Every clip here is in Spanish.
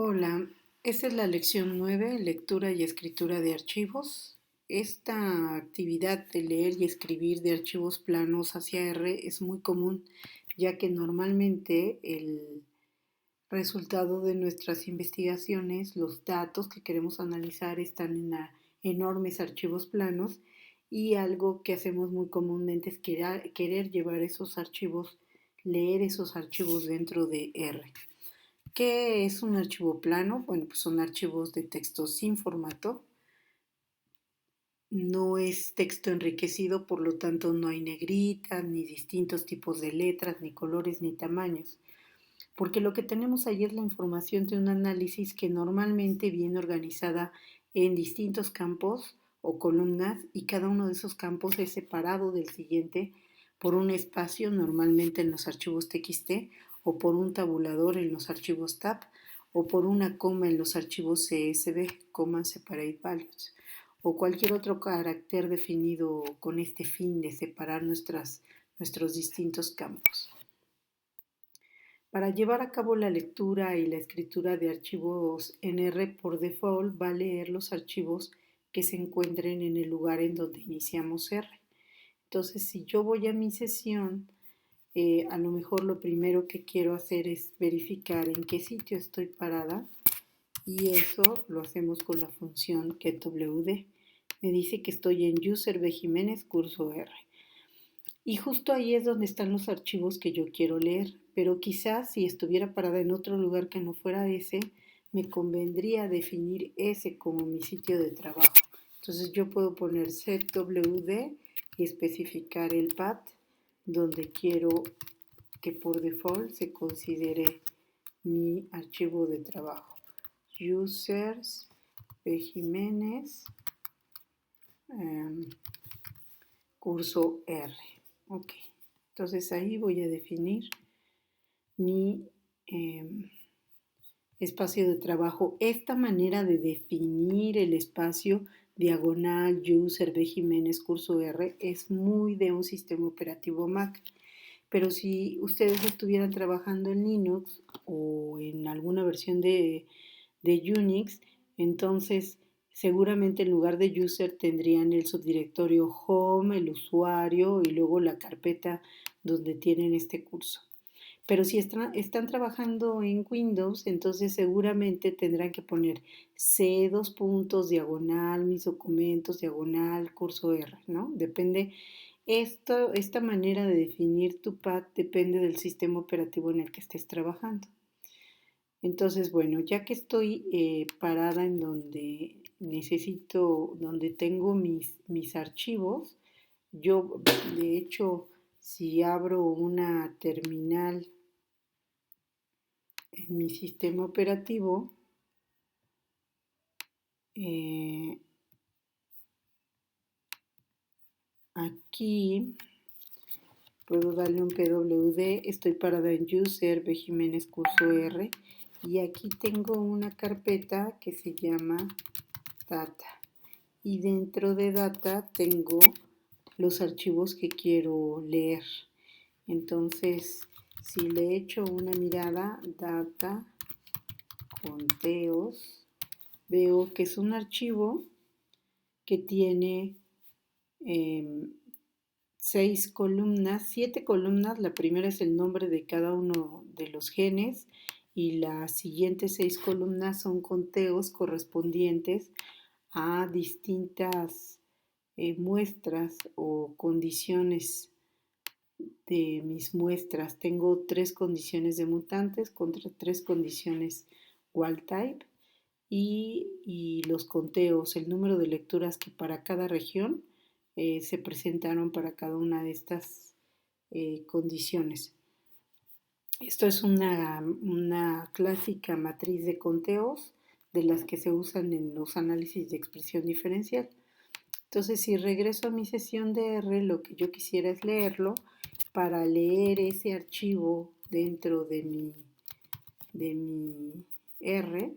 Hola, esta es la lección 9, lectura y escritura de archivos. Esta actividad de leer y escribir de archivos planos hacia R es muy común, ya que normalmente el resultado de nuestras investigaciones, los datos que queremos analizar están en enormes archivos planos y algo que hacemos muy comúnmente es querer llevar esos archivos, leer esos archivos dentro de R. ¿Qué es un archivo plano? Bueno, pues son archivos de texto sin formato. No es texto enriquecido, por lo tanto no hay negritas, ni distintos tipos de letras, ni colores, ni tamaños. Porque lo que tenemos ahí es la información de un análisis que normalmente viene organizada en distintos campos o columnas y cada uno de esos campos es separado del siguiente por un espacio, normalmente en los archivos TXT, o por un tabulador en los archivos TAB, o por una coma en los archivos CSV, Command Separate Values, o cualquier otro carácter definido con este fin de separar nuestros distintos campos. Para llevar a cabo la lectura y la escritura de archivos en R, por default va a leer los archivos que se encuentren en el lugar en donde iniciamos R. Entonces, si yo voy a mi sesión, a lo mejor lo primero que quiero hacer es verificar en qué sitio estoy parada y eso lo hacemos con la función getWD. Me dice que estoy en user B. Jiménez curso R. Y justo ahí es donde están los archivos que yo quiero leer, pero quizás si estuviera parada en otro lugar que no fuera ese, me convendría definir ese como mi sitio de trabajo. Entonces yo puedo poner setwd y especificar el path donde quiero que por default se considere mi archivo de trabajo. Users P. Jiménez curso R. Ok, entonces ahí voy a definir mi espacio de trabajo. Esta manera de definir el espacio diagonal user B. Jiménez curso R es muy de un sistema operativo Mac. Pero si ustedes estuvieran trabajando en Linux o en alguna versión de Unix, entonces seguramente en lugar de user tendrían el subdirectorio home, el usuario y luego la carpeta donde tienen este curso. Pero si están trabajando en Windows, entonces seguramente tendrán que poner C dos puntos, diagonal, mis documentos, diagonal, curso R, ¿no? Depende. Esta manera de definir tu path depende del sistema operativo en el que estés trabajando. Entonces, bueno, ya que estoy parada en donde donde tengo mis archivos, yo de hecho, si abro una terminal en mi sistema operativo, aquí puedo darle un pwd, estoy parada en user, B. Jiménez curso R, y aquí tengo una carpeta que se llama data. Y dentro de data tengo los archivos que quiero leer. Entonces, si le echo una mirada, data, conteos, veo que es un archivo que tiene 7 columnas. La primera es el nombre de cada uno de los genes y las siguientes 6 columnas son conteos correspondientes a distintas muestras o condiciones de mis muestras. Tengo 3 condiciones de mutantes contra 3 condiciones wild type y los conteos, el número de lecturas que para cada región se presentaron para cada una de estas condiciones. Esto es una clásica matriz de conteos de las que se usan en los análisis de expresión diferencial. Entonces, si regreso a mi sesión de R, lo que yo quisiera es leerlo. Para leer ese archivo dentro de mi R,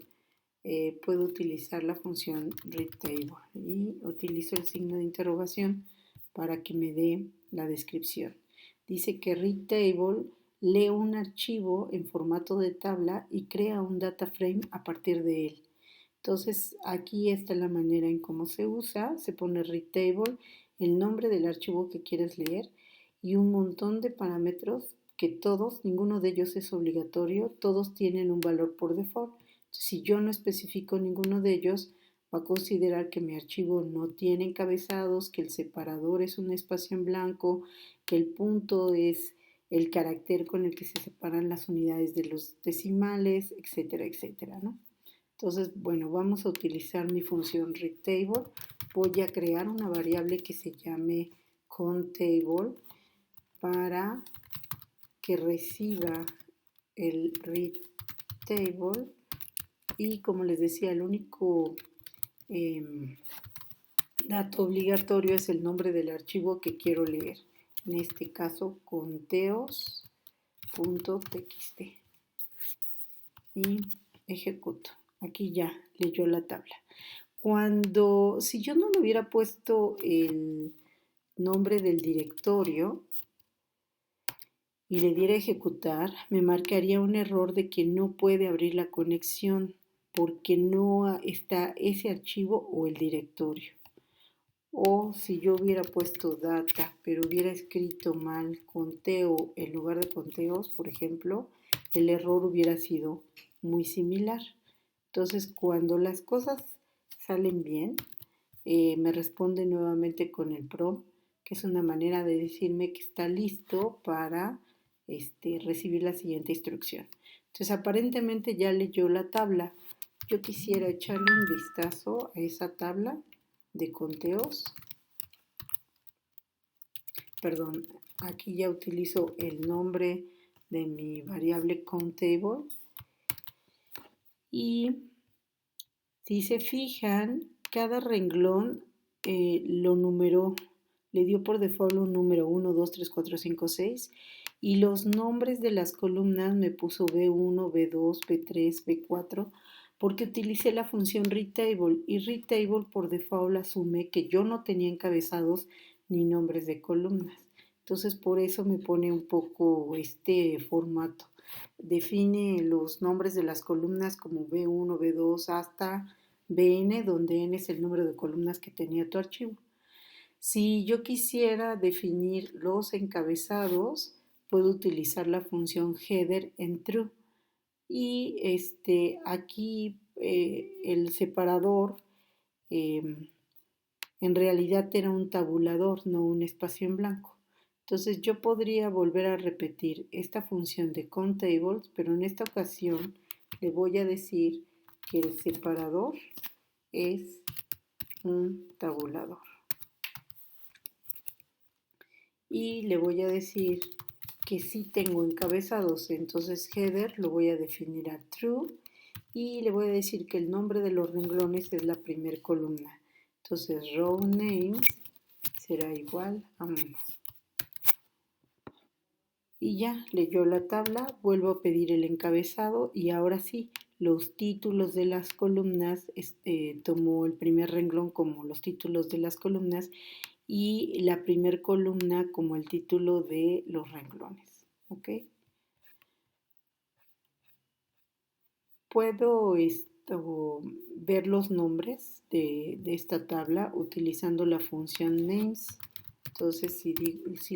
puedo utilizar la función readTable y utilizo el signo de interrogación para que me dé la descripción. Dice que readTable lee un archivo en formato de tabla y crea un data frame a partir de él. Entonces aquí está la manera en cómo se usa, se pone read table, el nombre del archivo que quieres leer y un montón de parámetros que todos, ninguno de ellos es obligatorio, todos tienen un valor por default. Entonces, si yo no especifico ninguno de ellos, va a considerar que mi archivo no tiene encabezados, que el separador es un espacio en blanco, que el punto es el carácter con el que se separan las unidades de los decimales, etcétera, etcétera, ¿no? Entonces, bueno, vamos a utilizar mi función readTable. Voy a crear una variable que se llame countTable para que reciba el readTable y como les decía, el único dato obligatorio es el nombre del archivo que quiero leer. En este caso, conteos.txt y ejecuto. Aquí ya leyó la tabla. Si yo no le hubiera puesto el nombre del directorio y le diera a ejecutar, me marcaría un error de que no puede abrir la conexión porque no está ese archivo o el directorio. O si yo hubiera puesto data, pero hubiera escrito mal conteo en lugar de conteos, por ejemplo, el error hubiera sido muy similar. Entonces, cuando las cosas salen bien, me responde nuevamente con el prompt, que es una manera de decirme que está listo para recibir la siguiente instrucción. Entonces, aparentemente ya leyó la tabla. Yo quisiera echarle un vistazo a esa tabla de conteos. Perdón, aquí ya utilizo el nombre de mi variable countTable. Y si se fijan, cada renglón lo numeró, le dio por default un número 1, 2, 3, 4, 5, 6 y los nombres de las columnas me puso B1, B2, B3, B4 porque utilicé la función readTable y readTable por default asume que yo no tenía encabezados ni nombres de columnas. Entonces por eso me pone un poco este formato. Define los nombres de las columnas como B1, B2 hasta Bn, donde n es el número de columnas que tenía tu archivo. Si yo quisiera definir los encabezados, puedo utilizar la función header en true. Y aquí el separador en realidad era un tabulador, no un espacio en blanco. Entonces yo podría volver a repetir esta función de countTables, pero en esta ocasión le voy a decir que el separador es un tabulador. Y le voy a decir que sí tengo encabezados, entonces header lo voy a definir a true y le voy a decir que el nombre de los renglones es la primera columna. Entonces row names será igual a 1. Y ya leyó la tabla, vuelvo a pedir el encabezado y ahora sí, los títulos de las columnas, tomó el primer renglón como los títulos de las columnas y la primer columna como el título de los renglones. ¿Ok? Puedo ver los nombres de esta tabla utilizando la función names. Entonces, si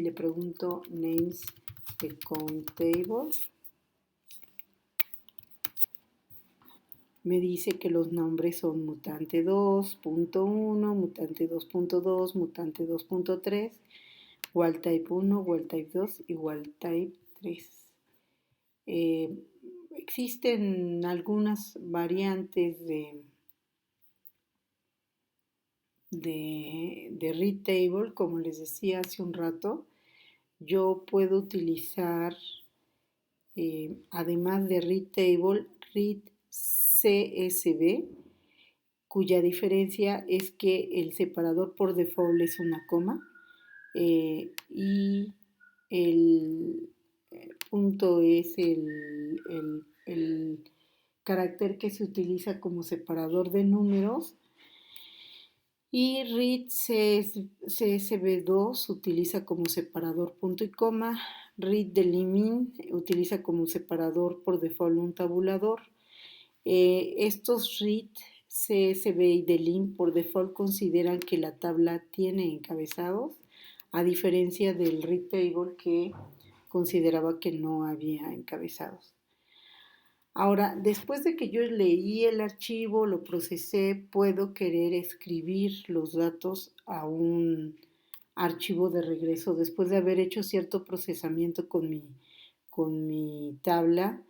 le pregunto names de countTable, me dice que los nombres son mutante 2.1, mutante 2.2, mutante 2.3, wildtype 1, wildtype 2 y wildtype 3. Existen algunas variantes de readTable, como les decía hace un rato. Yo puedo utilizar, además de readTable, readCSV, cuya diferencia es que el separador por default es una coma y el punto es el carácter que se utiliza como separador de números. Y read CSV2 se utiliza como separador punto y coma, Read deliming utiliza como separador por default un tabulador. Estos read, CSV y delim por default consideran que la tabla tiene encabezados, a diferencia del read table que consideraba que no había encabezados. Ahora, después de que yo leí el archivo, lo procesé, puedo querer escribir los datos a un archivo de regreso. Después de haber hecho cierto procesamiento con mi tabla,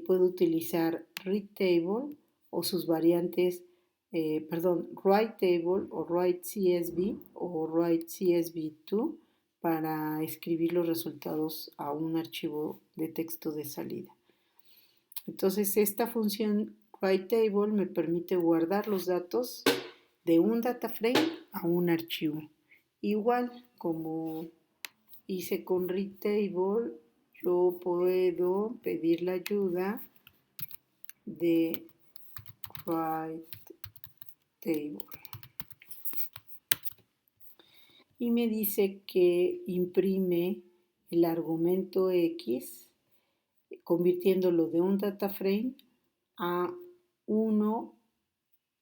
puedo utilizar read table o sus variantes, write table o write CSV o write CSV2 para escribir los resultados a un archivo de texto de salida. Entonces esta función writeTable me permite guardar los datos de un data frame a un archivo. Igual como hice con readTable, yo puedo pedir la ayuda de writeTable. Y me dice que imprime el argumento X convirtiéndolo de un data frame a uno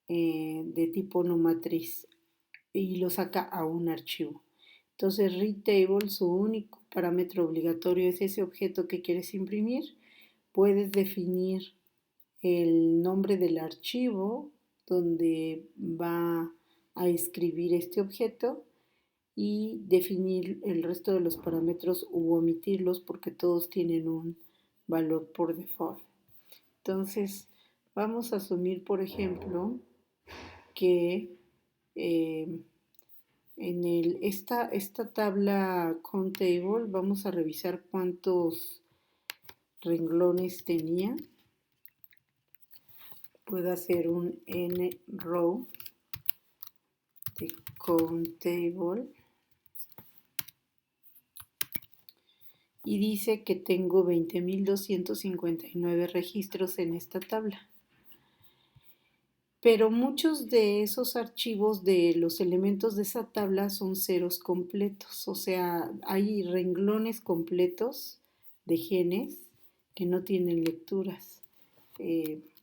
de tipo no matriz y lo saca a un archivo. Entonces readTable, su único parámetro obligatorio es ese objeto que quieres imprimir. Puedes definir el nombre del archivo donde va a escribir este objeto y definir el resto de los parámetros u omitirlos porque todos tienen un valor por default. Entonces, vamos a asumir, por ejemplo, que en esta tabla countTable vamos a revisar cuántos renglones tenía. Puedo hacer un nrow de countTable y dice que tengo 20.259 registros en esta tabla. Pero muchos de esos archivos de los elementos de esa tabla son ceros completos, o sea, hay renglones completos de genes que no tienen lecturas.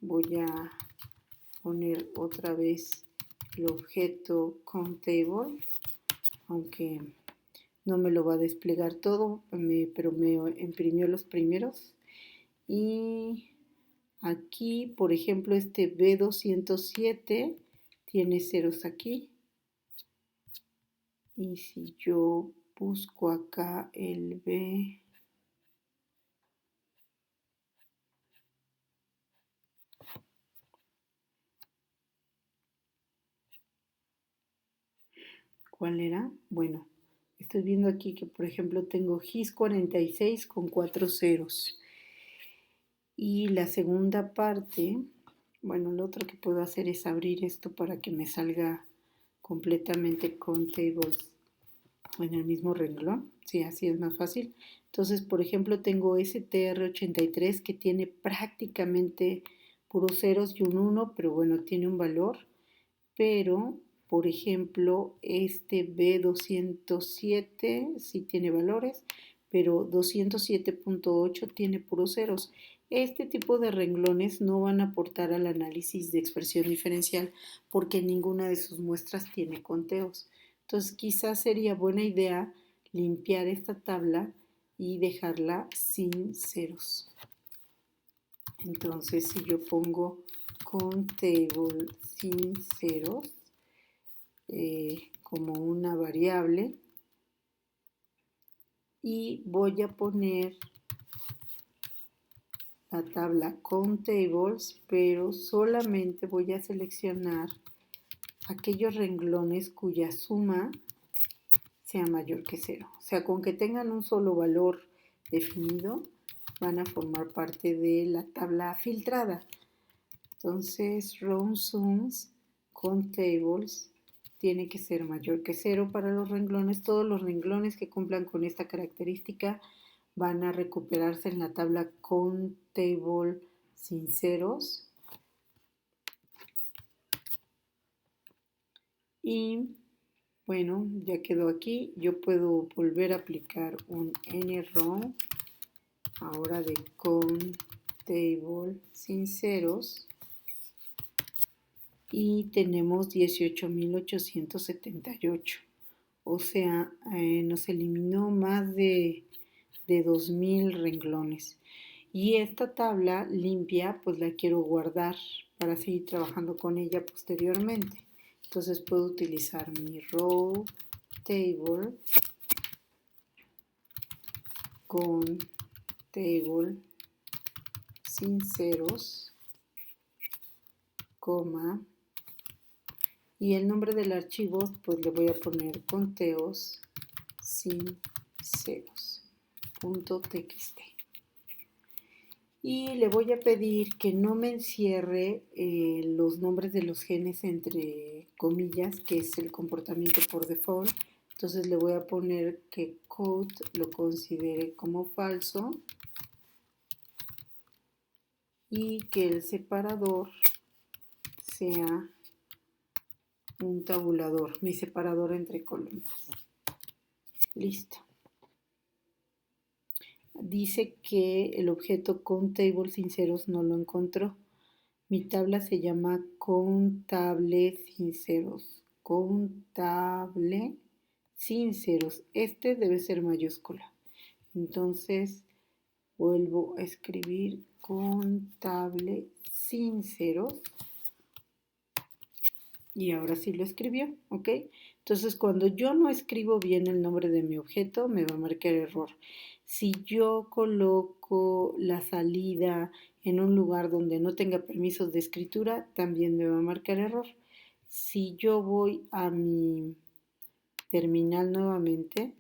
Voy a poner otra vez el objeto countTable, aunque no me lo va a desplegar todo, pero me imprimió los primeros. Y aquí, por ejemplo, este B207 tiene ceros aquí. Y si yo busco acá el B, ¿cuál era? Bueno, estoy viendo aquí que, por ejemplo, tengo GIS46 con 4 ceros. Y la segunda parte, bueno, lo otro que puedo hacer es abrir esto para que me salga completamente con tables en el mismo renglón. Sí, así es más fácil. Entonces, por ejemplo, tengo STR83 que tiene prácticamente puros ceros y un 1, pero bueno, tiene un valor. Pero, por ejemplo, este B207 sí tiene valores, pero 207.8 tiene puros ceros. Este tipo de renglones no van a aportar al análisis de expresión diferencial porque ninguna de sus muestras tiene conteos. Entonces quizás sería buena idea limpiar esta tabla y dejarla sin ceros. Entonces si yo pongo countTable sin ceros como una variable y voy a poner la tabla countTables, pero solamente voy a seleccionar aquellos renglones cuya suma sea mayor que 0. O sea, con que tengan un solo valor definido, van a formar parte de la tabla filtrada. Entonces, round sums countTables tiene que ser mayor que 0 para los renglones. Todos los renglones que cumplan con esta característica van a recuperarse en la tabla countTable sin ceros. Y Bueno, ya quedó aquí. Yo puedo volver a aplicar un nrow, ahora de countTable sin ceros, y tenemos 18.878. O sea, nos eliminó más de 2.000 renglones. Y esta tabla limpia, pues la quiero guardar para seguir trabajando con ella posteriormente. Entonces puedo utilizar mi row table con table sin ceros, coma, y el nombre del archivo pues le voy a poner conteos sin ceros.txt. Y le voy a pedir que no me encierre los nombres de los genes entre comillas, que es el comportamiento por default. Entonces le voy a poner que code lo considere como falso y que el separador sea un tabulador, mi separador entre columnas. Listo. Dice que el objeto countTable sin ceros no lo encontró. Mi tabla se llama countable sin ceros. Countable sin ceros. Este debe ser mayúscula. Entonces vuelvo a escribir countable sin ceros. Y ahora sí lo escribió, ¿ok? Entonces, cuando yo no escribo bien el nombre de mi objeto, me va a marcar error. Si yo coloco la salida en un lugar donde no tenga permisos de escritura, también me va a marcar error. Si yo voy a mi terminal nuevamente,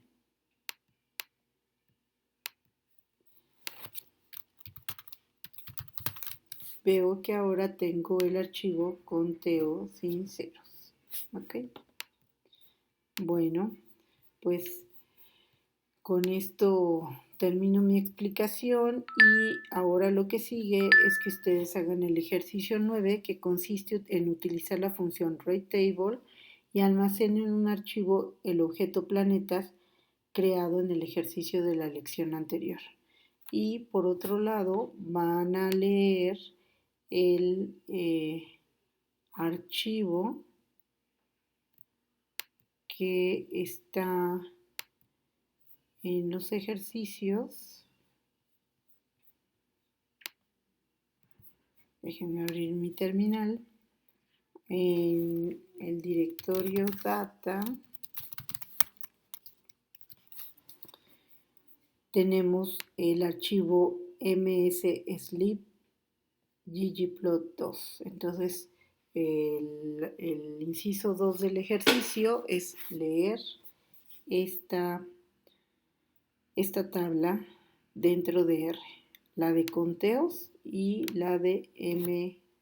veo que ahora tengo el archivo conteo sin ceros, ¿ok? Bueno, pues con esto termino mi explicación y ahora lo que sigue es que ustedes hagan el ejercicio 9, que consiste en utilizar la función rateTable y almacenen en un archivo el objeto planetas creado en el ejercicio de la lección anterior. Y por otro lado van a leer el archivo que está en los ejercicios. Déjenme abrir mi terminal. En el directorio data tenemos el archivo msslib ggplot2. Entonces el inciso 2 del ejercicio es leer esta tabla dentro de R, la de conteos y la de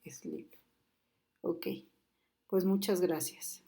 mslib. Ok, pues muchas gracias.